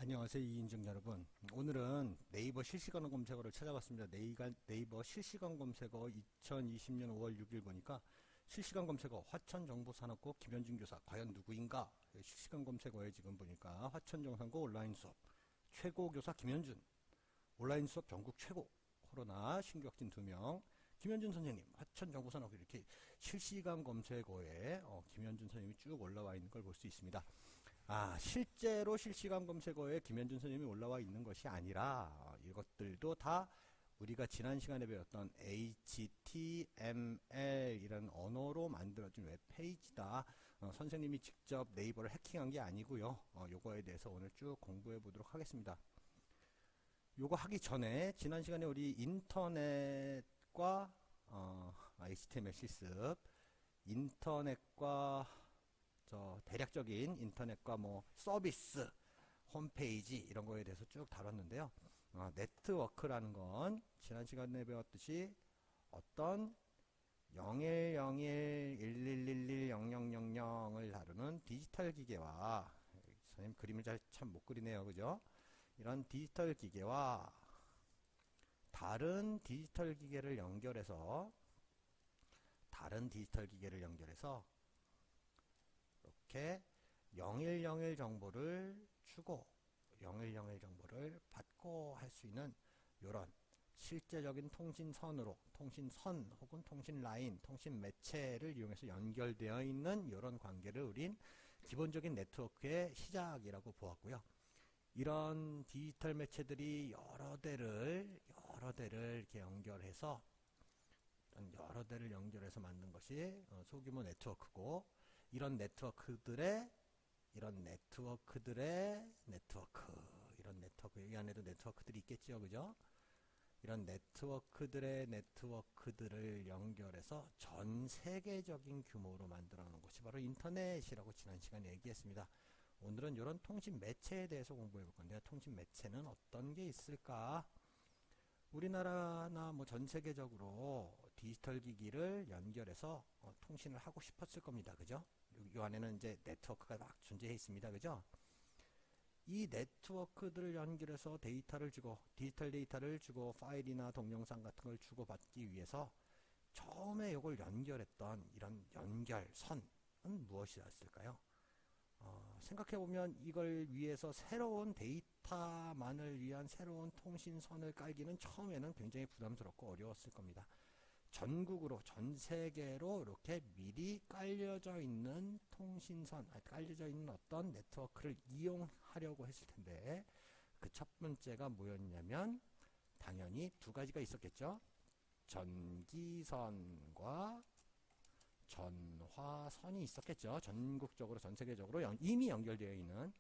안녕하세요, 이인정 여러분. 오늘은 네이버 실시간 검색어를 찾아봤습니다. 네이버 실시간 검색어 2020년 5월 6일 보니까 실시간 검색어 화천정보산업고 김현준 교사 과연 누구인가? 실시간 검색어에 지금 보니까 화천정산고 온라인 수업 최고 교사 김현준, 온라인 수업 전국 최고, 코로나 신규 확진 2명 김현준 선생님, 화천정보산업 이렇게 실시간 검색어에 김현준 선생님이 쭉 올라와 있는 걸 볼 수 있습니다. 실제로 실시간 검색어에 김현준 선생님이 올라와 있는 것이 아니라 이것들도 다 우리가 지난 시간에 배웠던 HTML 이런 언어로 만들어진 웹페이지다. 선생님이 직접 네이버를 해킹한 게 아니고요. 요거에 대해서 오늘 쭉 공부해 보도록 하겠습니다. 요거 하기 전에 지난 시간에 우리 인터넷과 HTML 실습, 인터넷과 대략적인 인터넷과 서비스, 홈페이지 이런 거에 대해서 쭉 다뤘는데요. 네트워크라는 건 지난 시간에 배웠듯이 어떤 0101110000을 다루는 디지털 기계와, 선생님 그림을 참 못 그리네요. 그죠? 이런 디지털 기계와 다른 디지털 기계를 연결해서 이렇게 0101 정보를 주고 0101 정보를 받고 할 수 있는 이런 실제적인 통신선으로, 통신선 혹은 통신라인, 통신 매체를 이용해서 연결되어 있는 이런 관계를 우린 기본적인 네트워크의 시작이라고 보았고요. 이런 디지털 매체들이 여러 대를 이렇게 연결해서 만든 것이 소규모 네트워크고, 이런 네트워크들의 네트워크, 여기 안에도 네트워크들이 있겠죠, 그죠? 이런 네트워크들을 연결해서 전 세계적인 규모로 만들어 놓은 것이 바로 인터넷이라고 지난 시간에 얘기했습니다. 오늘은 이런 통신 매체에 대해서 공부해 볼 건데요. 통신 매체는 어떤 게 있을까? 우리나라나 전 세계적으로 디지털 기기를 연결해서 통신을 하고 싶었을 겁니다. 그죠? 이 안에는 이제 네트워크가 막 존재해 있습니다. 그죠? 이 네트워크들을 연결해서 디지털 데이터를 주고 파일이나 동영상 같은 걸 주고받기 위해서 처음에 이걸 연결했던 이런 연결선은 무엇이었을까요? 생각해보면 이걸 위해서 새로운 데이터만을 위한 새로운 통신선을 깔기는 처음에는 굉장히 부담스럽고 어려웠을 겁니다. 전국으로, 전 세계로 이렇게 미리 깔려져 있는 통신선, 깔려져 있는 어떤 네트워크를 이용하려고 했을 텐데, 그 첫 번째가 뭐였냐면 당연히 두 가지가 있었겠죠. 전기선과 전화선이 있었겠죠. 전국적으로, 전 세계적으로 이미 연결되어 있는.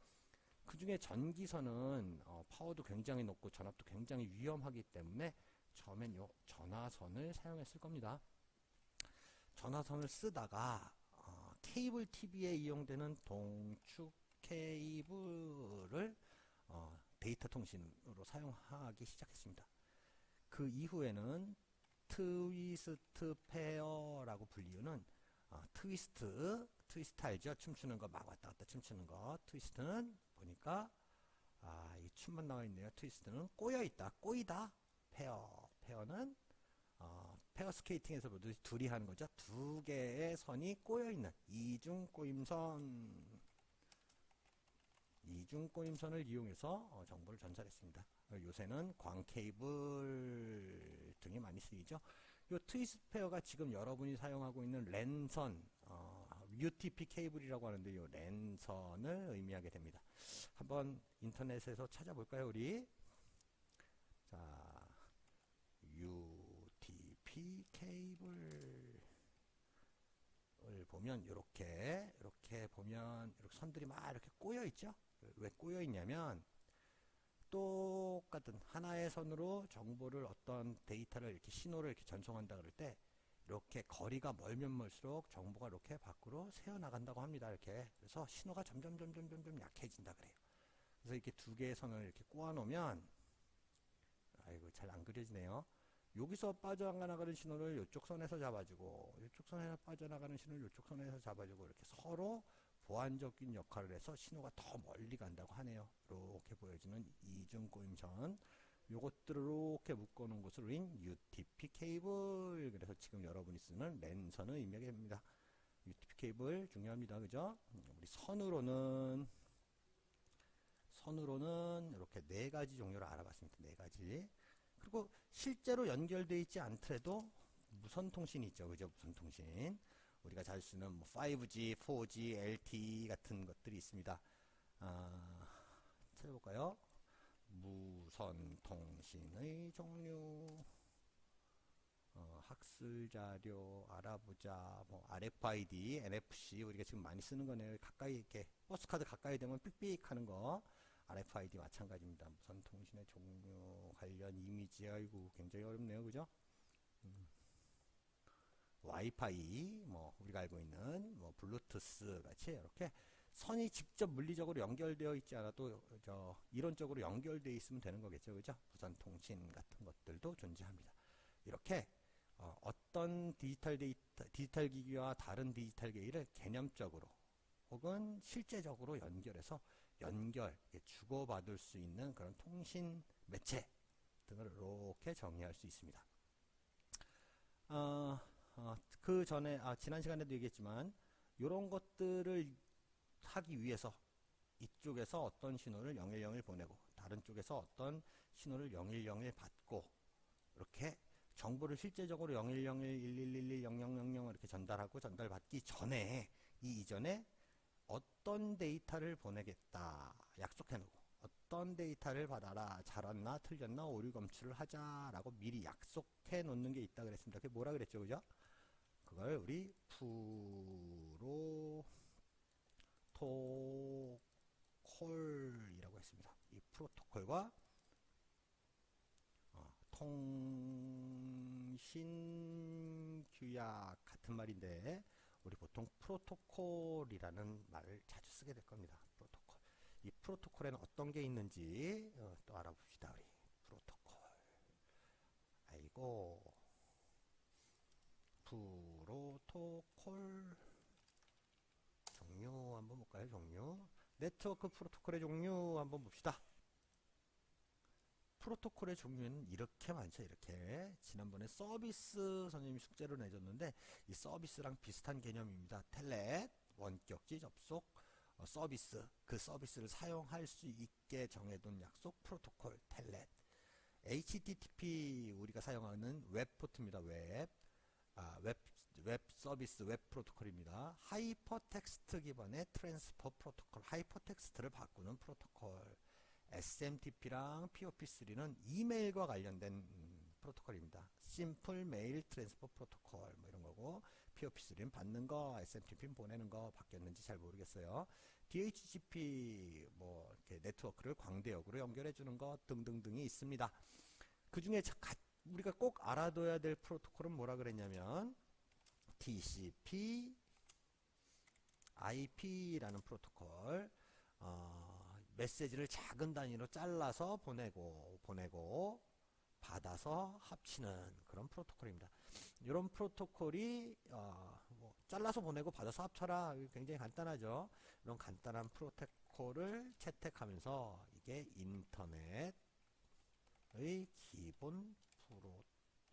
그 중에 전기선은 파워도 굉장히 높고 전압도 굉장히 위험하기 때문에 처음엔 요 전화선을 사용했을 겁니다. 전화선을 쓰다가 케이블 TV에 이용되는 동축 케이블을 데이터 통신으로 사용하기 시작했습니다. 그 이후에는 트위스트 페어라고 불리우는 트위스트 알죠? 춤추는 거, 막 왔다 갔다 춤추는 거. 트위스트는 보니까 이 춤만 나와 있네요. 트위스트는 꼬여있다, 꼬이다. 페어는 페어 스케이팅에서 보듯이 둘이 하는 거죠. 두 개의 선이 꼬여있는 이중 꼬임선을 이용해서 정보를 전달했습니다. 요새는 광 케이블 등이 많이 쓰이죠. 이 트위스트 페어가 지금 여러분이 사용하고 있는 랜선, UTP 케이블이라고 하는데 이 랜선을 의미하게 됩니다. 한번 인터넷에서 찾아볼까요, 우리? 자, UTP 케이블을 보면 이렇게 보면 이렇게 선들이 막 이렇게 꼬여 있죠. 왜 꼬여 있냐면 똑같은 하나의 선으로 정보를, 어떤 데이터를 이렇게 신호를 이렇게 전송한다 그럴 때 이렇게 거리가 멀면 멀수록 정보가 이렇게 밖으로 새어 나간다고 합니다. 이렇게. 그래서 신호가 점점 약해진다 그래요. 그래서 이렇게 두 개의 선을 이렇게 꼬아 놓으면, 아이고 잘 안 그려지네요. 여기서 빠져나가는 신호를 이쪽 선에서 잡아주고, 이쪽 선에서 빠져나가는 신호를 이쪽 선에서 잡아주고, 이렇게 서로 보완적인 역할을 해서 신호가 더 멀리 간다고 하네요. 이렇게 보여지는 이중 꼬임선, 요것들을 이렇게 묶어놓은 것을 우린 UTP 케이블, 그래서 지금 여러분이 쓰는 랜선을 의미하게 됩니다. UTP 케이블 중요합니다. 그죠? 우리 선으로는 이렇게 네 가지 종류를 알아봤습니다. 네 가지. 그리고 실제로 연결되어 있지 않더라도 무선 통신이 있죠. 그죠? 무선 통신. 우리가 잘 쓰는 뭐 5G, 4G, LTE 같은 것들이 있습니다. 찾아볼까요? 무선 통신의 종류. 학술 자료 알아보자. 뭐 RFID, NFC 우리가 지금 많이 쓰는 거네요. 가까이 이렇게 버스카드 가까이 되면 삑삑 하는 거. RFID 마찬가지입니다. 무선 통신의 종류, 관련 이미지, 아이고 굉장히 어렵네요. 그죠? 와이파이, 뭐 우리가 알고 있는 뭐 블루투스 같이 이렇게 선이 직접 물리적으로 연결되어 있지 않아도 이론적으로 연결되어 있으면 되는 거겠죠. 그죠? 무선 통신 같은 것들도 존재합니다. 이렇게 어떤 디지털 기기와 다른 디지털 기기를 개념적으로 혹은 실제적으로 연결해서 주고받을 수 있는 그런 통신 매체 등을 이렇게 정의할 수 있습니다. 그 전에 지난 시간에도 얘기했지만 이런 것들을 하기 위해서 이쪽에서 어떤 신호를 010을 보내고 다른 쪽에서 어떤 신호를 010을 받고 이렇게 정보를 실제적으로 010, 1111, 0000 이렇게 전달하고 전달받기 전에 이 이전에 어떤 데이터를 보내겠다 약속해놓고 어떤 데이터를 받아라 잘왔나 틀렸나 오류 검출을 하자라고 미리 약속해 놓는 게 있다 그랬습니다. 그게 뭐라 그랬죠, 그죠? 그걸 우리 프로토콜이라고 했습니다. 이 프로토콜과 통신 규약 같은 말인데 우리 보통 프로토콜이라는 말을 자주 쓰게 될 겁니다. 프로토콜. 이 프로토콜에는 어떤 게 있는지 또 알아봅시다. 우리 프로토콜. 아이고 프로토콜 종류 한번 볼까요? 종류. 네트워크 프로토콜의 종류 한번 봅시다. 프로토콜의 종류는 이렇게 많죠. 이렇게 지난번에 서비스 선생님이 숙제로 내줬는데 이 서비스랑 비슷한 개념입니다. 텔넷, 원격지 접속, 서비스, 그 서비스를 사용할 수 있게 정해둔 약속 프로토콜, 텔넷. HTTP 우리가 사용하는 웹 포트입니다. 웹 서비스, 웹 프로토콜입니다. 하이퍼텍스트 기반의 트랜스퍼 프로토콜, 하이퍼텍스트를 바꾸는 프로토콜. SMTP랑 POP3는 이메일과 관련된 프로토콜입니다. 심플 메일 트랜스퍼 프로토콜 뭐 이런 거고 POP3는 받는 거, SMTP는 보내는 거 바뀌었는지 잘 모르겠어요. DHCP 뭐 이렇게 네트워크를 광대역으로 연결해 주는 거 등등등이 있습니다. 그 중에 우리가 꼭 알아둬야 될 프로토콜은 뭐라 그랬냐면 TCP, IP라는 프로토콜. 메시지를 작은 단위로 잘라서 보내고 받아서 합치는 그런 프로토콜입니다. 이런 프로토콜이 뭐 잘라서 보내고 받아서 합쳐라 굉장히 간단하죠. 이런 간단한 프로토콜을 채택하면서 이게 인터넷의 기본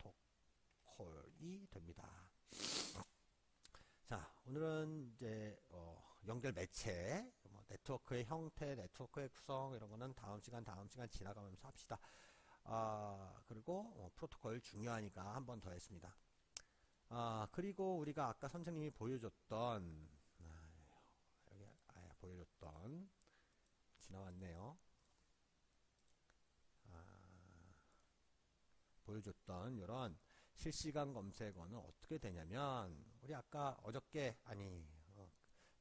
프로토콜이 됩니다. 자, 오늘은 이제 연결 매체, 네트워크의 형태, 네트워크의 구성 이런 거는 다음 시간 지나가면서 합시다. 그리고 프로토콜 중요하니까 한 번 더 했습니다. 그리고 우리가 아까 선생님이 보여줬던 여기 보여줬던 지나왔네요. 보여줬던 이런 실시간 검색어는 어떻게 되냐면 우리 아까 어저께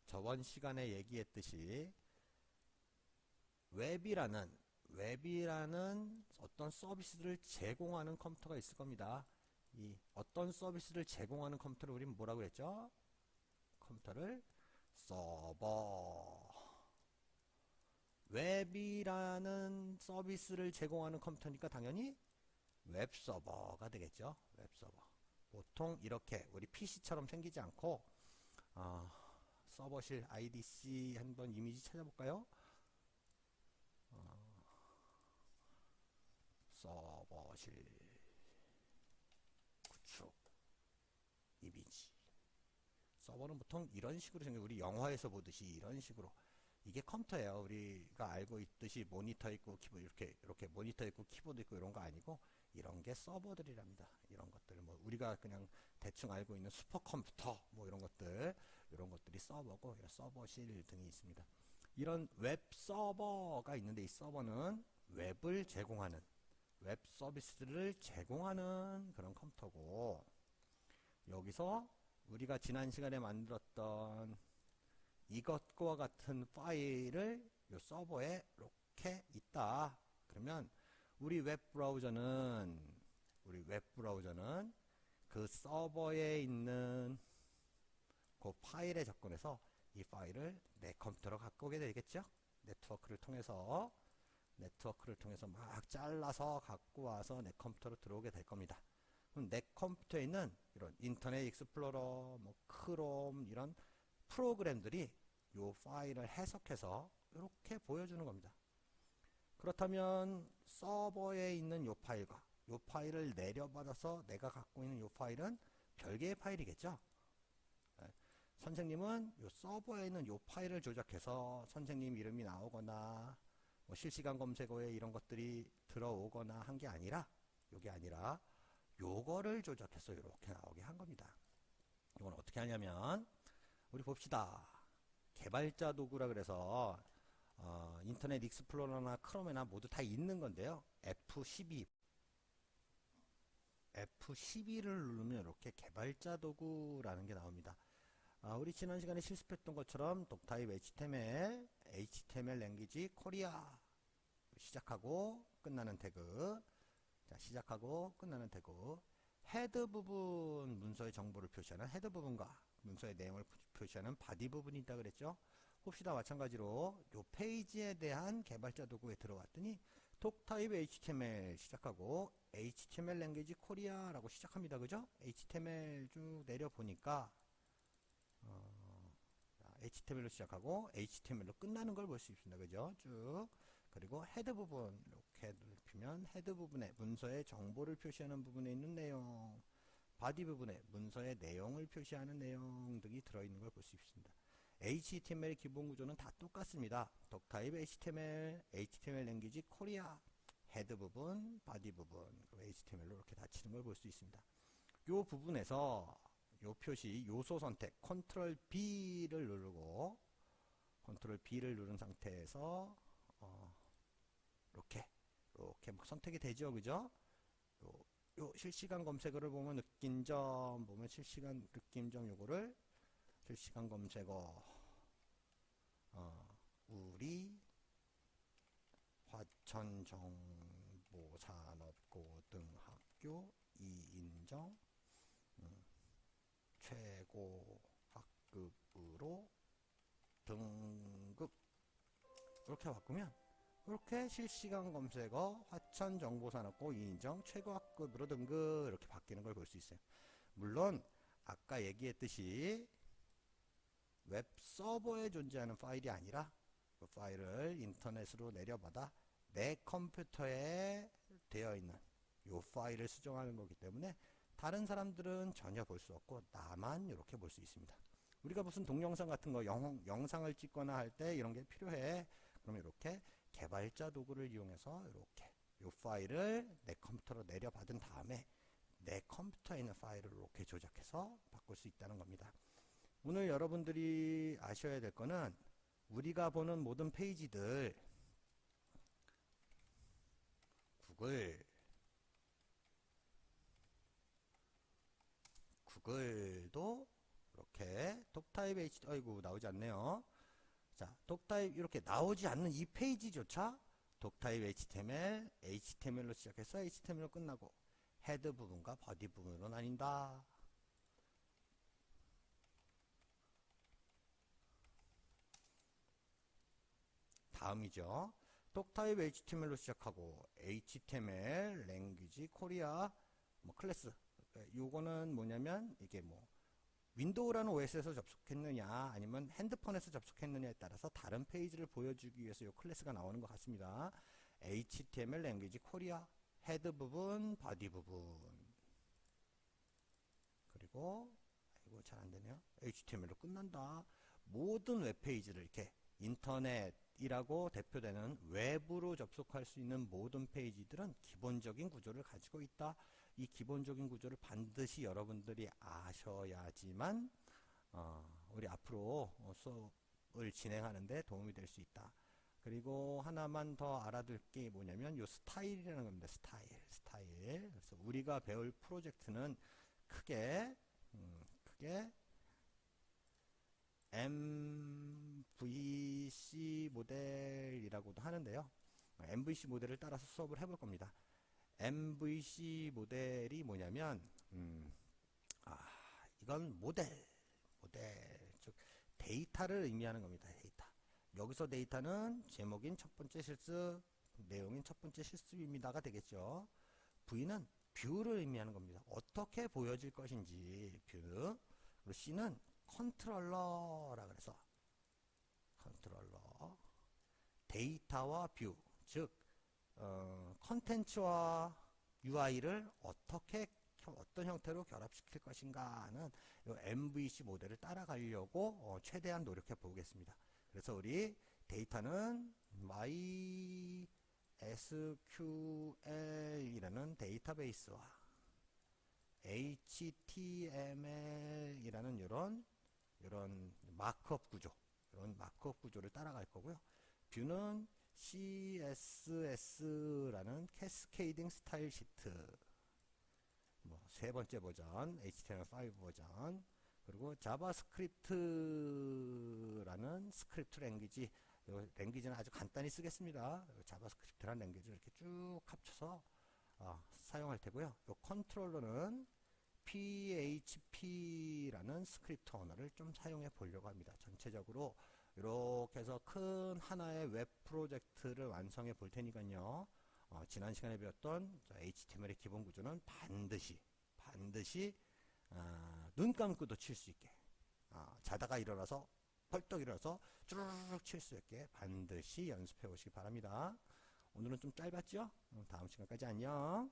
저번 시간에 얘기했듯이 웹이라는 어떤 서비스를 제공하는 컴퓨터가 있을 겁니다. 이 어떤 서비스를 제공하는 컴퓨터를 우리는 뭐라고 했죠? 컴퓨터를 서버. 웹이라는 서비스를 제공하는 컴퓨터니까 당연히 웹서버가 되겠죠. 웹서버. 보통 이렇게 우리 PC처럼 생기지 않고 서버실 IDC 한번 이미지 찾아볼까요? 서버실 구축 이미지. 서버는 보통 이런 식으로 생겨. 우리 영화에서 보듯이 이런 식으로. 이게 컴퓨터예요. 우리가 알고 있듯이 모니터 있고 키보드 이렇게 모니터 있고 키보드 있고 이런 거 아니고 이런 게 서버들이랍니다. 이런 것들 뭐 우리가 그냥 대충 알고 있는 슈퍼컴퓨터 뭐 이런 것들이 서버고 서버실 등이 있습니다. 이런 웹 서버가 있는데 이 서버는 웹을 제공하는 웹 서비스를 제공하는 그런 컴퓨터고 여기서 우리가 지난 시간에 만들었던 이것과 같은 파일을 이 서버에 이렇게 있다. 그러면 우리 웹 브라우저는 그 서버에 있는 그 파일에 접근해서 이 파일을 내 컴퓨터로 갖고 오게 되겠죠. 네트워크를 통해서 막 잘라서 갖고 와서 내 컴퓨터로 들어오게 될 겁니다. 그럼 내 컴퓨터에 있는 이런 인터넷 익스플로러, 뭐 크롬 이런 프로그램들이 이 파일을 해석해서 이렇게 보여주는 겁니다. 그렇다면 서버에 있는 이 파일과 이 파일을 내려받아서 내가 갖고 있는 이 파일은 별개의 파일이겠죠. 선생님은 이 서버에 있는 이 파일을 조작해서 선생님 이름이 나오거나 뭐 실시간 검색어에 이런 것들이 들어오거나 한 게 아니라 요거를 조작해서 이렇게 나오게 한 겁니다. 이건 어떻게 하냐면 우리 봅시다. 개발자 도구라 그래서 인터넷 익스플로러나 크롬에나 모두 다 있는 건데요. F12를 누르면 이렇게 개발자 도구라는 게 나옵니다. 우리 지난 시간에 실습했던 것처럼 독타입 HTML 랭귀지 코리아 시작하고 끝나는 태그. 자, 시작하고 끝나는 태그. 헤드 부분 문서의 정보를 표시하는 헤드 부분과 문서의 내용을 표시하는 바디 부분이 있다 그랬죠. 봅시다. 마찬가지로 요 페이지에 대한 개발자 도구에 들어갔더니 독타입 HTML 시작하고 HTML 랭귀지 코리아라고 시작합니다. 그죠? HTML 쭉 내려보니까 HTML로 시작하고 HTML로 끝나는 걸 볼 수 있습니다. 그죠? 쭉. 그리고 헤드 부분 이렇게 넓히면 헤드 부분에 문서의 정보를 표시하는 부분에 있는 내용, 바디 부분에 문서의 내용을 표시하는 내용 등이 들어있는 걸 볼 수 있습니다. HTML의 기본 구조는 다 똑같습니다. 독타입 HTML 랭귀지 코리아, 헤드 부분, 바디 부분, 그리고 HTML로 이렇게 닫히는 걸 볼 수 있습니다. 요 부분에서 요 표시, 요소 선택, 컨트롤 B를 누르고, 컨트롤 B를 누른 상태에서, 이렇게 막 선택이 되죠. 그죠? 요 실시간 검색어를 보면 느낀 점, 실시간 느낀 점 요거를 실시간 검색어, 우리 화천정보산업고등학교 2인정 최고 학급으로 등급 이렇게 바꾸면 이렇게 실시간 검색어 화천정보산업고 2인정 최고 학급으로 등급 이렇게 바뀌는 걸 볼 수 있어요. 물론 아까 얘기했듯이 웹 서버에 존재하는 파일이 아니라 그 파일을 인터넷으로 내려받아 내 컴퓨터에 되어 있는 이 파일을 수정하는 거기 때문에 다른 사람들은 전혀 볼 수 없고 나만 이렇게 볼 수 있습니다. 우리가 무슨 동영상 같은 거 영상을 찍거나 할 때 이런 게 필요해. 그러면 이렇게 개발자 도구를 이용해서 이렇게 이 파일을 내 컴퓨터로 내려받은 다음에 내 컴퓨터에 있는 파일을 이렇게 조작해서 바꿀 수 있다는 겁니다. 오늘 여러분들이 아셔야 될 거는 우리가 보는 모든 페이지들 구글도 이렇게 독타입 아이고 나오지 않네요. 자, 독타입 이렇게 나오지 않는 이 페이지조차 독타입 HTML로 시작해서 HTML로 끝나고 헤드 부분과 바디 부분으로 나뉜다. 다음이죠. 독타입 HTML로 시작하고 HTML 랭귀지 코리아 뭐 클래스 요거는 뭐냐면 이게 뭐 윈도우라는 OS에서 접속했느냐 아니면 핸드폰에서 접속했느냐에 따라서 다른 페이지를 보여주기 위해서 이 클래스가 나오는 것 같습니다. HTML 랭귀지 코리아 헤드 부분, 바디 부분, 그리고 이거 잘 안되네요. HTML로 끝난다. 모든 웹페이지를 이렇게 인터넷이라고 대표되는 외부로 접속할 수 있는 모든 페이지들은 기본적인 구조를 가지고 있다. 이 기본적인 구조를 반드시 여러분들이 아셔야지만 우리 앞으로 수업을 진행하는데 도움이 될 수 있다. 그리고 하나만 더 알아둘 게 뭐냐면 요 스타일이라는 겁니다. 스타일. 그래서 우리가 배울 프로젝트는 크게 MVC 모델이라고도 하는데요. MVC 모델을 따라서 수업을 해볼 겁니다. MVC 모델이 뭐냐면 이건 모델 즉 데이터를 의미하는 겁니다. 데이터. 여기서 데이터는 제목인 첫 번째 실습, 내용인 첫 번째 실습입니다가 되겠죠. V는 뷰를 의미하는 겁니다. 어떻게 보여질 것인지 뷰. 그리고 C는 컨트롤러라 그래서 컨트롤러. 데이터와 뷰, 즉 컨텐츠와 UI를 어떤 형태로 결합시킬 것인가 하는 이 MVC 모델을 따라가려고 최대한 노력해 보겠습니다. 그래서 우리 데이터는 MySQL이라는 데이터베이스와 HTML이라는 이런 마크업 구조를 따라갈 거고요. 뷰는 CSS라는 캐스케이딩 스타일 시트, 세 번째 버전, HTML5 버전, 그리고 자바스크립트라는 스크립트 랭귀지, 이 랭귀지는 아주 간단히 쓰겠습니다. 자바스크립트라는 랭귀지를 이렇게 쭉 합쳐서 사용할 테고요. 이 컨트롤러는 PHP라는 스크립트 언어를 좀 사용해 보려고 합니다. 전체적으로 이렇게 해서 큰 하나의 웹 프로젝트를 완성해 볼 테니까요. 지난 시간에 배웠던 HTML의 기본 구조는 반드시 눈 감고도 칠 수 있게, 자다가 일어나서 벌떡 일어나서 쭈르륵 칠 수 있게 반드시 연습해 보시기 바랍니다. 오늘은 좀 짧았죠? 다음 시간까지 안녕.